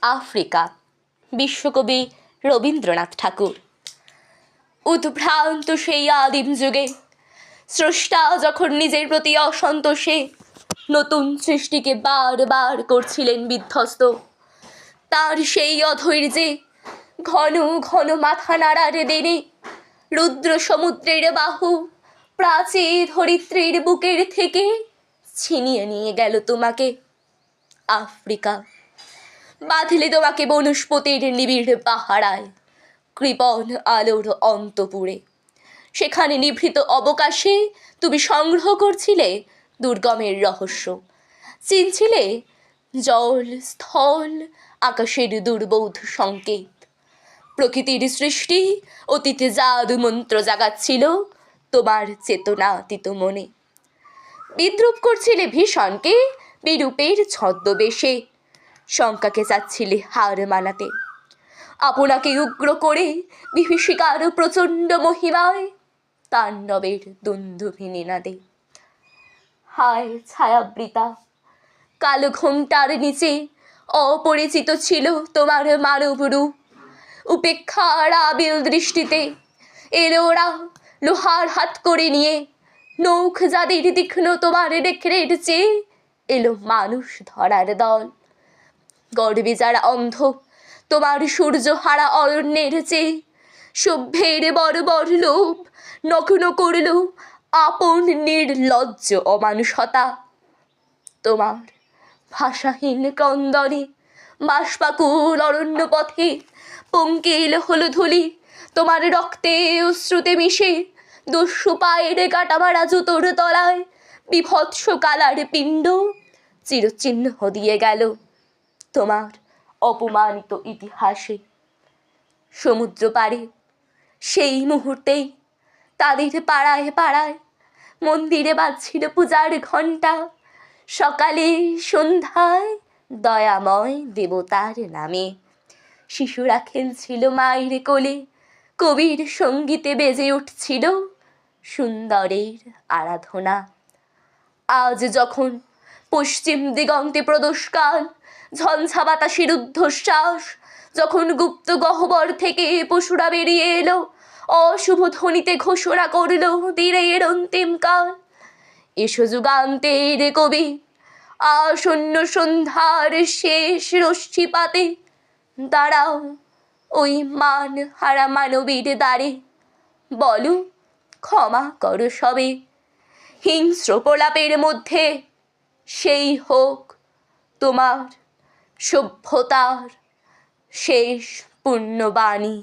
Africa, বিশ্বকবি রবীন্দ্রনাথ ঠাকুর। উদ্ভ্রান্ত সেই আদিম যুগে স্রষ্টা যখন নিজের প্রতি অসন্তোষে নতুন সৃষ্টিকে বারবার করছিলেন বিধ্বস্ত, তার সেই অধৈর্যে ঘন ঘন মাথা নাড়ার দিনে রুদ্র সমুদ্রের বাহু প্রাচী ধরিত্রীর বুকের থেকে ছিনিয়ে নিয়ে গেল তোমাকে। আফ্রিকা বাঁধলে তোমাকে বনস্পতির নিবিড় পাহারায়, কৃপণ আলোর অন্তপুরে। সেখানে নিভৃত অবকাশে তুমি সংগ্রহ করছিলে দুর্গমের রহস্য, চিনছিলে জল স্থল আকাশের দুর্বোধ সংকেত। প্রকৃতির সৃষ্টি অতীতে জাদু মন্ত্র জাগাচ্ছিল তোমার চেতনাতীত মনে। বিদ্রুপ করছিলে ভীষণকে বিরূপের ছদ্মবেশে, শঙ্কাকে চাচ্ছিলে হার মানাতে। আপনাকে উগ্র করে বিভীষিকার প্রচণ্ড মহিমায় তাণ্ডবের দুন্দুভিনী নাদে। হায় ছায়াবৃতা, কালো ঘোমটার নিচে অপরিচিত ছিল তোমার মানব রূপ। উপেক্ষার আবিল দৃষ্টিতে এলো ওরা লোহার হাত করে নিয়ে, নৌখ যাদের তীক্ষ্ণ তোমার রেখের চেয়ে এলো মানুষ ধরার দল। গর্বে যারা অন্ধ তোমার সূর্য হারা অরণ্যের চেয়ে, সভ্যের বর্বর লোভ নগ্ন করল আপন নির্লজ্জ অমানুষতা। তোমার ভাষাহীন ক্রন্দনে বাষ্পাকুল অরণ্য পথে পঙ্কিল হলো ধুলি তোমার রক্তে অশ্রুতে মিশে। দস্যু পায়ের কাটামারা জুতোর তলায় বিভৎস কালার পিণ্ড চিরচিহ্ন দিয়ে গেল তোমার অপমানিত ইতিহাসে। সমুদ্র পাড়ে সেই মুহূর্তেই তাদের পাড়ায় পাড়ায় মন্দিরে বাজছিল পূজার ঘণ্টা। সকালে সন্ধ্যায় দয়াময় দেবতার নামে শিশুরা খেলছিল মায়ের কোলে, কবির সঙ্গীতে বেজে উঠছিল সুন্দরের আরাধনা। আজ যখন পশ্চিম দিগন্তে প্রদোষকাল, ঝঞ্ঝা বাতাসের ঊর্ধ্বশ্বাস, যখন গুপ্ত গহ্বর থেকে পশুরা বেরিয়ে এলো, অশুভ ধ্বনিতে ঘোষণা করলো দিনের অন্তিম কাল। এসো যুগান্তের কবি, আসন্ন সন্ধ্যার শেষ রশ্মিপাতে দাঁড়াও ওই মান হারা মানবীর দ্বারে। বলো ক্ষমা করো সবে, হিংস্র প্রলাপের মধ্যে সেই হোক তোমার সভ্যতার শেষ পুণ্যবাণী।